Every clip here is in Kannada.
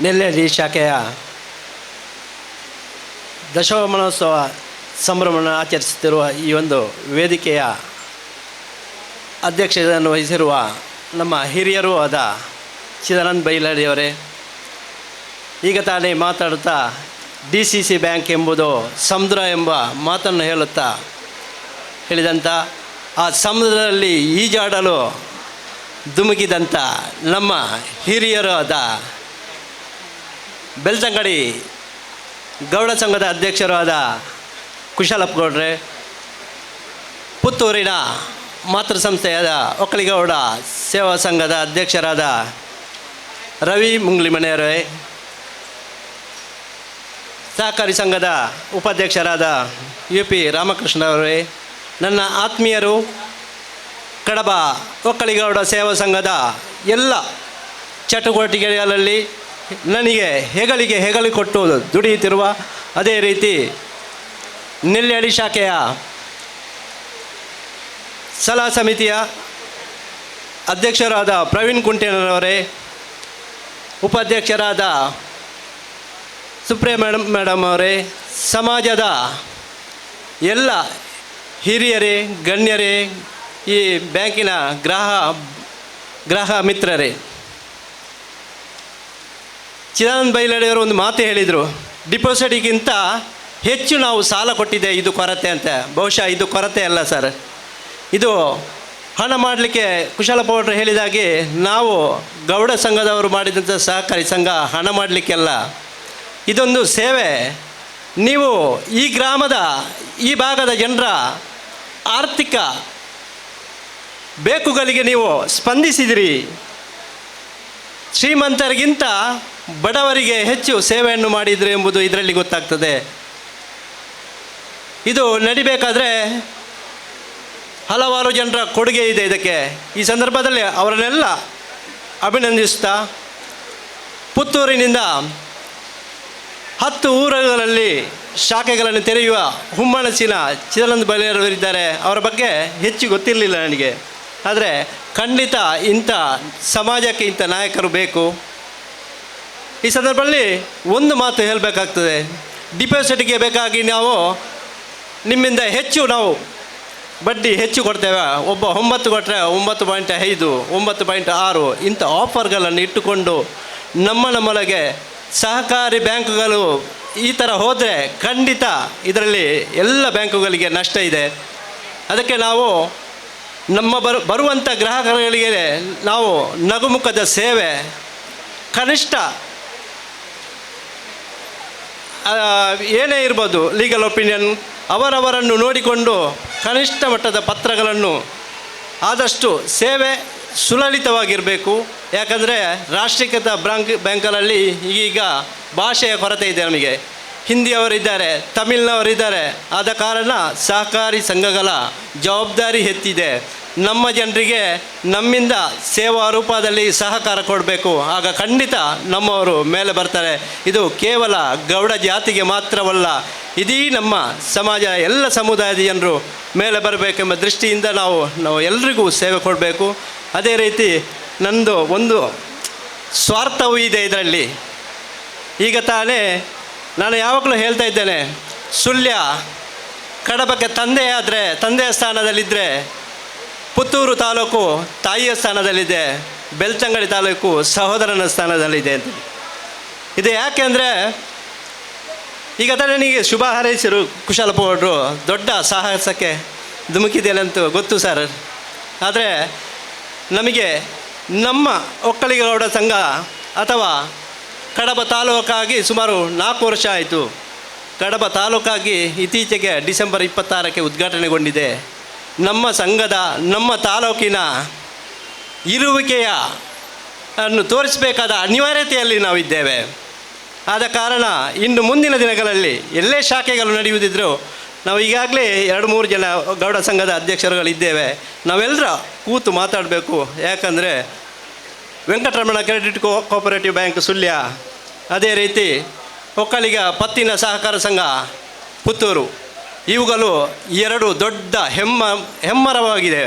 ನೆಲ್ಯಾಡಿ ಶಾಖೆಯ ದಶಮಾನೋತ್ಸವ ಸಂಭ್ರಮವನ್ನು ಆಚರಿಸುತ್ತಿರುವ ಈ ಒಂದು ವೇದಿಕೆಯ ಅಧ್ಯಕ್ಷತೆಯನ್ನು ವಹಿಸಿರುವ ನಮ್ಮ ಹಿರಿಯರೂ ಆದ ಚಿದಾನಂದ ಬೈಲಾಡಿಯವರೇ, ಈಗ ತಾನೇ ಮಾತಾಡುತ್ತಾ DCC ಬ್ಯಾಂಕ್ ಎಂಬುದು ಸಮುದ್ರ ಎಂಬ ಮಾತನ್ನು ಹೇಳಿದಂಥ ಆ ಸಮುದ್ರದಲ್ಲಿ ಈಜಾಡಲು ಧುಮುಕಿದಂಥ ನಮ್ಮ ಹಿರಿಯರು ಆದ ಬೆಳ್ತಂಗಡಿ ಗೌಡ ಸಂಘದ ಅಧ್ಯಕ್ಷರು ಆದ ಕುಶಲಪ್ಪ ಗೌಡ್ರೆ, ಪುತ್ತೂರಿನ ಮಾತೃ ಸಂಸ್ಥೆಯಾದ ಒಕ್ಕಲಿಗೌಡ ಸೇವಾ ಸಂಘದ ಅಧ್ಯಕ್ಷರಾದ ರವಿ ಮುಂಗ್ಲಿಮನೆಯವರೇ, ಸಹಕಾರಿ ಸಂಘದ ಉಪಾಧ್ಯಕ್ಷರಾದ UP ರಾಮಕೃಷ್ಣವರೇ, ನನ್ನ ಆತ್ಮೀಯರು, ಕಡಬ ಒಕ್ಕಲಿಗೌಡ ಸೇವಾ ಸಂಘದ ಎಲ್ಲ ಚಟುವಟಿಕೆಗಳಲ್ಲಿ ನನಗೆ ಹೆಗಲು ಕೊಟ್ಟು ದುಡಿಯುತ್ತಿರುವ, ಅದೇ ರೀತಿ ನೆಲ್ಯಾಡಿ ಶಾಖೆಯ ಸಲಹಾ ಸಮಿತಿಯ ಅಧ್ಯಕ್ಷರಾದ ಪ್ರವೀಣ್ ಕುಂಟೇನವರೇ, ಉಪಾಧ್ಯಕ್ಷರಾದ ಸುಪ್ರಿಯ ಮೇಡಮ್ ಅವರೇ, ಸಮಾಜದ ಎಲ್ಲ ಹಿರಿಯರೇ, ಗಣ್ಯರೇ, ಈ ಬ್ಯಾಂಕಿನ ಗ್ರಾಹ ಮಿತ್ರರೇ, ಚಿದಾನಂದ ಬೈಲಾಡಿಯವರು ಒಂದು ಮಾತು ಹೇಳಿದರು, ಡಿಪಾಸಿಟಿಗಿಂತ ಹೆಚ್ಚು ನಾವು ಸಾಲ ಕೊಟ್ಟಿದ್ದೆ, ಇದು ಕೊರತೆ ಅಂತ. ಬಹುಶಃ ಇದು ಕೊರತೆ ಅಲ್ಲ ಸರ್, ಇದು ಹಣ ಮಾಡಲಿಕ್ಕೆ ಕುಶಲಪ್ಪ ಅವರು ಹೇಳಿದಾಗೆ ನಾವು ಗೌಡ ಸಂಘದವರು ಮಾಡಿದಂಥ ಸಹಕಾರಿ ಸಂಘ ಹಣ ಮಾಡಲಿಕ್ಕೆಲ್ಲ, ಇದೊಂದು ಸೇವೆ. ನೀವು ಈ ಗ್ರಾಮದ ಈ ಭಾಗದ ಜನರ ಆರ್ಥಿಕ ಬೇಕುಗಳಿಗೆ ನೀವು ಸ್ಪಂದಿಸಿದಿರಿ. ಶ್ರೀಮಂತರಿಗಿಂತ ಬಡವರಿಗೆ ಹೆಚ್ಚು ಸೇವೆಯನ್ನು ಮಾಡಿದರು ಎಂಬುದು ಇದರಲ್ಲಿ ಗೊತ್ತಾಗ್ತದೆ. ಇದು ನಡಿಬೇಕಾದ್ರೆ ಹಲವಾರು ಜನರ ಕೊಡುಗೆ ಇದೆ ಇದಕ್ಕೆ. ಈ ಸಂದರ್ಭದಲ್ಲಿ ಅವರನ್ನೆಲ್ಲ ಅಭಿನಂದಿಸ್ತಾ, ಪುತ್ತೂರಿನಿಂದ 10 ಊರುಗಳಲ್ಲಿ ಶಾಖೆಗಳನ್ನು ತೆರೆಯುವ ಹುಮ್ಮನಸ್ಸಿನ ಚಿದಾನಂದ ಬೈಲಾಡಿಯವರಿದ್ದಾರೆ. ಅವರ ಬಗ್ಗೆ ಹೆಚ್ಚು ಗೊತ್ತಿರಲಿಲ್ಲ ನನಗೆ, ಆದರೆ ಖಂಡಿತ ಇಂಥ ಸಮಾಜಕ್ಕೆ ಇಂಥ ನಾಯಕರು ಬೇಕು. ಈ ಸಂದರ್ಭದಲ್ಲಿ ಒಂದು ಮಾತು ಹೇಳಬೇಕಾಗ್ತದೆ, ಡಿಪಾಸಿಟ್ಗೆ ಬೇಕಾಗಿ ನಾವು ನಿಮ್ಮಿಂದ ನಾವು ಬಡ್ಡಿ ಹೆಚ್ಚು ಕೊಡ್ತೇವೆ. ಒಬ್ಬ 9 ಕೊಟ್ಟರೆ 9.5, 9.6 ಇಂಥ ಆಫರ್ಗಳನ್ನು ಇಟ್ಟುಕೊಂಡು ನಮ್ಮೊಳಗೆ ಸಹಕಾರಿ ಬ್ಯಾಂಕುಗಳು ಈ ಥರ ಹೋದರೆ ಖಂಡಿತ ಇದರಲ್ಲಿ ಎಲ್ಲ ಬ್ಯಾಂಕುಗಳಿಗೆ ನಷ್ಟ ಇದೆ. ಅದಕ್ಕೆ ನಾವು ನಮ್ಮ ಬರುವಂಥ ಗ್ರಾಹಕರಿಗೆ ನಾವು ನಗುಮುಖದ ಸೇವೆ, ಕನಿಷ್ಠ ಏನೇ ಇರ್ಬೋದು, ಲೀಗಲ್ ಒಪಿನಿಯನ್ ಅವರವರನ್ನು ನೋಡಿಕೊಂಡು ಕನಿಷ್ಠ ಮಟ್ಟದ ಪತ್ರಗಳನ್ನು ಆದಷ್ಟು ಸೇವೆ ಸುಲಲಿತವಾಗಿರಬೇಕು. ಯಾಕಂದರೆ ರಾಷ್ಟ್ರೀಕೃತ ಬ್ಯಾಂಕಲ್ಲಿ ಈಗ ಭಾಷೆಯ ಕೊರತೆ ಇದೆ. ನಮಗೆ ಹಿಂದಿಯವರಿದ್ದಾರೆ, ತಮಿಳಿನವರಿದ್ದಾರೆ. ಆದ ಕಾರಣ ಸಹಕಾರಿ ಸಂಘಗಳ ಜವಾಬ್ದಾರಿ ಹೆಚ್ಚಿದೆ. ನಮ್ಮ ಜನರಿಗೆ ನಮ್ಮಿಂದ ಸೇವಾ ರೂಪದಲ್ಲಿ ಸಹಕಾರ ಕೊಡಬೇಕು. ಆಗ ಖಂಡಿತ ನಮ್ಮವರು ಮೇಲೆ ಬರ್ತಾರೆ. ಇದು ಕೇವಲ ಗೌಡ ಜಾತಿಗೆ ಮಾತ್ರವಲ್ಲ, ಇಡೀ ನಮ್ಮ ಸಮಾಜ ಎಲ್ಲ ಸಮುದಾಯದ ಜನರು ಮೇಲೆ ಬರಬೇಕೆಂಬ ದೃಷ್ಟಿಯಿಂದ ನಾವು ಎಲ್ರಿಗೂ ಸೇವೆ ಕೊಡಬೇಕು. ಅದೇ ರೀತಿ ನಂದು ಒಂದು ಸ್ವಾರ್ಥವೂ ಇದೆ ಇದರಲ್ಲಿ. ಈಗ ತಾನೇ ನಾನು ಯಾವಾಗಲೂ ಹೇಳ್ತಾ ಇದ್ದೇನೆ, ಸುಳ್ಯ ಕಡಬಕ್ಕೆ ತಂದೆಯ ಸ್ಥಾನದಲ್ಲಿದ್ದರೆ, ಪುತ್ತೂರು ತಾಲೂಕು ತಾಯಿಯ ಸ್ಥಾನದಲ್ಲಿದೆ, ಬೆಳ್ತಂಗಡಿ ತಾಲೂಕು ಸಹೋದರನ ಸ್ಥಾನದಲ್ಲಿದೆ ಅಂತ. ಇದು ಯಾಕೆ ಅಂದರೆ, ಈಗ ತಾನೇ ನನಗೆ ಶುಭ ಹಾರೈಸಿರು ಕುಶಲಪ್ಪ ಗೌಡರು, ದೊಡ್ಡ ಸಾಹಸಕ್ಕೆ ಧುಮುಕಿದ್ದೇನಂತೂ ಗೊತ್ತು ಸರ್. ಆದರೆ ನಮಗೆ ನಮ್ಮ ಒಕ್ಕಲಿಗೌಡ ಸಂಘ ಅಥವಾ ಕಡಬ ತಾಲೂಕಾಗಿ ಸುಮಾರು 4 ವರ್ಷ ಆಯಿತು. ಕಡಬ ತಾಲೂಕಾಗಿ ಇತ್ತೀಚೆಗೆ ಡಿಸೆಂಬರ್ 26ಕ್ಕೆ ಉದ್ಘಾಟನೆಗೊಂಡಿದೆ. ನಮ್ಮ ಸಂಘದ, ನಮ್ಮ ತಾಲೂಕಿನ ಇರುವಿಕೆಯ ಅನ್ನು ತೋರಿಸಬೇಕಾದ ಅನಿವಾರ್ಯತೆಯಲ್ಲಿ ನಾವಿದ್ದೇವೆ. ಆದ ಕಾರಣ ಇನ್ನು ಮುಂದಿನ ದಿನಗಳಲ್ಲಿ ಎಲ್ಲೇ ಶಾಖೆಗಳು ನಡೆಯುವುದಿದ್ದರೂ ನಾವು ಈಗಾಗಲೇ 2-3 ಜನ ಗೌಡ ಸಂಘದ ಅಧ್ಯಕ್ಷರುಗಳಿದ್ದೇವೆ. ನಾವೆಲ್ಲರ ಕೂತು ಮಾತಾಡಬೇಕು. ಯಾಕಂದರೆ Venkataramana credit cooperative bank Sullia, ಅದೇ ರೀತಿ ಒಕ್ಕಲಿಗ ಪತ್ತಿನ ಸಹಕಾರ ಸಂಘ ಪುತ್ತೂರು, ಇವುಗಳು 2 ದೊಡ್ಡ ಹೆಮ್ಮರವಾಗಿದೆ.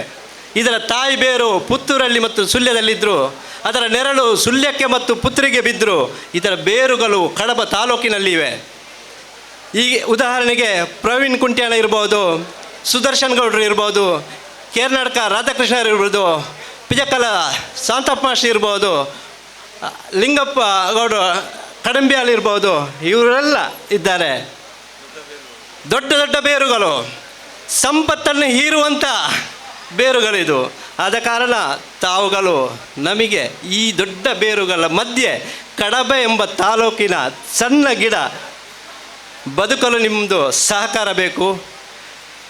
ಇದರ ತಾಯಿ ಬೇರು ಪುತ್ತೂರಲ್ಲಿ ಮತ್ತು ಸುಳ್ಯದಲ್ಲಿದ್ದರು. ಅದರ ನೆರಳು ಸುಳ್ಯಕ್ಕೆ ಮತ್ತು ಪುತ್ತೂರಿಗೆ ಬಿದ್ದರು. ಇದರ ಬೇರುಗಳು ಕಡಬ ತಾಲೂಕಿನಲ್ಲಿವೆ. ಈ ಉದಾಹರಣೆಗೆ ಪ್ರವೀಣ್ ಕುಂಟ್ಯಾಣ ಇರ್ಬೋದು, ಸುದರ್ಶನ್ ಗೌಡ್ರು ಇರ್ಬೋದು, ಕರ್ನಾಟಕ ರಾಧಾಕೃಷ್ಣರು ಇರ್ಬೋದು, ಪಿಜಕಲ ಶಾಂತಪ್ಪ ಮಾಸ್ಟರ್ ಇರ್ಬೋದು, ಲಿಂಗಪ್ಪ ಗೌಡ್ರು ಕಡಂಬಿಯಾಲ್ ಇರ್ಬೋದು, ಇವರೆಲ್ಲ ಇದ್ದಾರೆ. ದೊಡ್ಡ ದೊಡ್ಡ ಬೇರುಗಳು, ಸಂಪತ್ತನ್ನು ಹೀರುವಂಥ ಬೇರುಗಳಿದು. ಆದ ಕಾರಣ ತಾವುಗಳು ನಮಗೆ ಈ ದೊಡ್ಡ ಬೇರುಗಳ ಮಧ್ಯೆ ಕಡಬ ಎಂಬ ತಾಲೂಕಿನ ಸಣ್ಣ ಗಿಡ ಬದುಕಲು ನಿಮ್ಮದು ಸಹಕಾರ ಬೇಕು.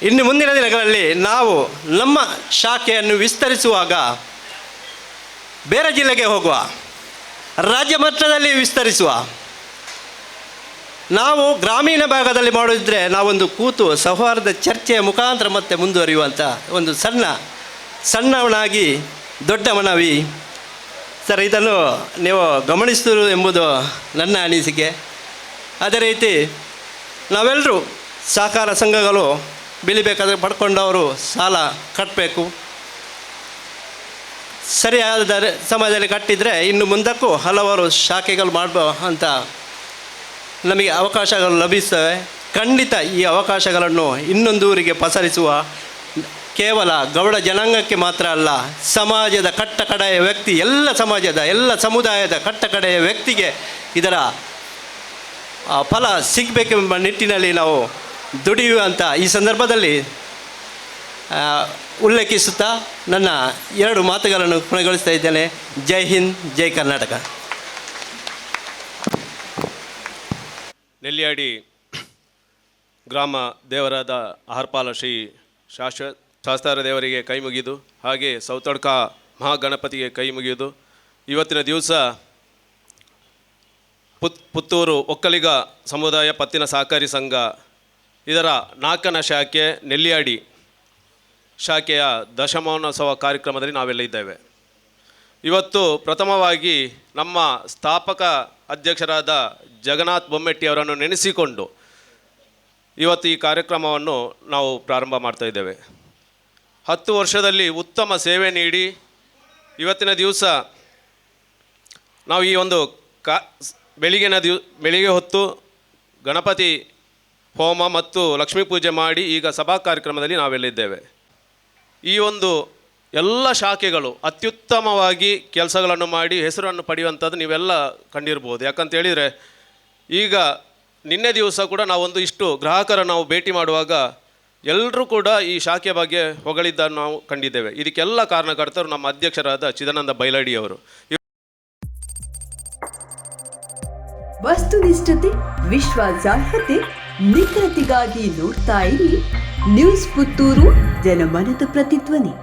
ಇನ್ನು ಮುಂದಿನ ದಿನಗಳಲ್ಲಿ ನಾವು ನಮ್ಮ ಶಾಖೆಯನ್ನು ವಿಸ್ತರಿಸುವಾಗ ಬೇರೆ ಜಿಲ್ಲೆಗೆ ಹೋಗುವ, ರಾಜ್ಯ ಮಟ್ಟದಲ್ಲಿ ವಿಸ್ತರಿಸುವ. ನಾವು ಗ್ರಾಮೀಣ ಭಾಗದಲ್ಲಿ ಮಾಡೋದಿದ್ದರೆ ನಾವೊಂದು ಕೂತು ಸೌಹಾರ್ದ ಚರ್ಚೆಯ ಮುಖಾಂತರ ಮತ್ತೆ ಮುಂದುವರಿಯುವಂಥ ಒಂದು ಸಣ್ಣವನಾಗಿ ದೊಡ್ಡ ಮನವಿ. ಸರ್, ಇದನ್ನು ನೀವು ಗಮನಿಸಿದರು ಎಂಬುದು ನನ್ನ ಅನಿಸಿಕೆ. ಅದೇ ರೀತಿ ನಾವೆಲ್ಲರೂ ಸಹಕಾರ ಸಂಘಗಳು ಬೆಳಿಬೇಕಾದ್ರೆ ಪಡ್ಕೊಂಡವರು ಸಾಲ ಕಟ್ಟಬೇಕು. ಸರಿಯಾದ ಸಮಯದಲ್ಲಿ ಕಟ್ಟಿದರೆ ಇನ್ನು ಮುಂದಕ್ಕೂ ಹಲವಾರು ಶಾಖೆಗಳು ಮಾಡಬೋ ಅಂತ ನಮಗೆ ಅವಕಾಶಗಳು ಲಭಿಸ್ತವೆ. ಖಂಡಿತ ಈ ಅವಕಾಶಗಳನ್ನು ಇನ್ನೊಂದು ಊರಿಗೆ ಪಸರಿಸುವ ಕೇವಲ ಗೌಡ ಜನಾಂಗಕ್ಕೆ ಮಾತ್ರ ಅಲ್ಲ, ಸಮಾಜದ ಕಟ್ಟಕಡೆಯ ವ್ಯಕ್ತಿ, ಎಲ್ಲ ಸಮಾಜದ ಎಲ್ಲ ಸಮುದಾಯದ ಕಟ್ಟಕಡೆಯ ವ್ಯಕ್ತಿಗೆ ಇದರ ಫಲ ಸಿಗಬೇಕೆಂಬ ನಿಟ್ಟಿನಲ್ಲಿ ನಾವು ದುಡಿಯುವಂಥ ಈ ಸಂದರ್ಭದಲ್ಲಿ ಉಲ್ಲೇಖಿಸುತ್ತಾ ನನ್ನ 2 ಮಾತುಗಳನ್ನು ಕೊನೆಗೊಳಿಸ್ತಾ ಇದ್ದೇನೆ. ಜೈ ಹಿಂದ್, ಜೈ ಕರ್ನಾಟಕ. ನೆಲ್ಲಿಯಾಡಿ ಗ್ರಾಮ ದೇವರಾದ ಆಹಾರಪಾಲ ಶ್ರೀ ಶಾಸ್ತಾರ ದೇವರಿಗೆ ಕೈ ಮುಗಿದು, ಹಾಗೆ ಸೌತಡ್ಕ ಮಹಾಗಣಪತಿಗೆ ಕೈ ಮುಗಿಯುವುದು. ಇವತ್ತಿನ ದಿವಸ ಪುತ್ತೂರು ಒಕ್ಕಲಿಗ ಸಮುದಾಯ ಪತ್ತಿನ ಸಹಕಾರಿ ಸಂಘ ಇದರ 4ನೇ ಶಾಖೆ ನೆಲ್ಲಿಯಾಡಿ ಶಾಖೆಯ ದಶಮಾನೋತ್ಸವ ಕಾರ್ಯಕ್ರಮದಲ್ಲಿ ನಾವೆಲ್ಲ ಇದ್ದೇವೆ. ಇವತ್ತು ಪ್ರಥಮವಾಗಿ ನಮ್ಮ ಸ್ಥಾಪಕ ಅಧ್ಯಕ್ಷರಾದ ಜಗನ್ನಾಥ್ ಬೊಮ್ಮೆಟ್ಟಿ ಅವರನ್ನು ನೆನೆಸಿಕೊಂಡು ಇವತ್ತು ಈ ಕಾರ್ಯಕ್ರಮವನ್ನು ನಾವು ಪ್ರಾರಂಭ ಮಾಡ್ತಾ ಇದ್ದೇವೆ. 10 ವರ್ಷದಲ್ಲಿ ಉತ್ತಮ ಸೇವೆ ನೀಡಿ ಇವತ್ತಿನ ದಿವಸ ನಾವು ಈ ಒಂದು ಬೆಳಿಗ್ಗೆ ಹೊತ್ತು ಗಣಪತಿ ಹೋಮ ಮತ್ತು ಲಕ್ಷ್ಮೀ ಪೂಜೆ ಮಾಡಿ ಈಗ ಸಭಾ ಕಾರ್ಯಕ್ರಮದಲ್ಲಿ ನಾವೆಲ್ಲಿದ್ದೇವೆ. ಈ ಒಂದು ಎಲ್ಲ ಶಾಖೆಗಳು ಅತ್ಯುತ್ತಮವಾಗಿ ಕೆಲಸಗಳನ್ನು ಮಾಡಿ ಹೆಸರನ್ನು ಪಡೆಯುವಂಥದ್ದು ನೀವೆಲ್ಲ ಕಂಡಿರ್ಬೋದು. ಯಾಕಂತ ಹೇಳಿದರೆ ಈಗ ನಿನ್ನೆ ದಿವಸ ಕೂಡ ನಾವೊಂದು ಇಷ್ಟು ಗ್ರಾಹಕರ ನಾವು ಭೇಟಿ ಮಾಡುವಾಗ ಎಲ್ಲರೂ ಕೂಡ ಈ ಶಾಖೆಯ ಬಗ್ಗೆ ಹೊಗಳಿದ್ದನ್ನು ನಾವು ಕಂಡಿದ್ದೇವೆ. ಇದಕ್ಕೆಲ್ಲ ಕಾರಣಕರ್ತರು ನಮ್ಮ ಅಧ್ಯಕ್ಷರಾದ ಚಿದಾನಂದ ಬೈಲಾಡಿಯವರು. ವಸ್ತುನಿಷ್ಠತೆ, ವಿಶ್ವಾಸಾರ್ಹತೆ, ನಿಖರತೆಗಾಗಿ ನೋಡ್ತಾ ಇರಿ ನ್ಯೂಸ್ ಪುತ್ತೂರು, ಜನಮನದ ಪ್ರತಿಧ್ವನಿ.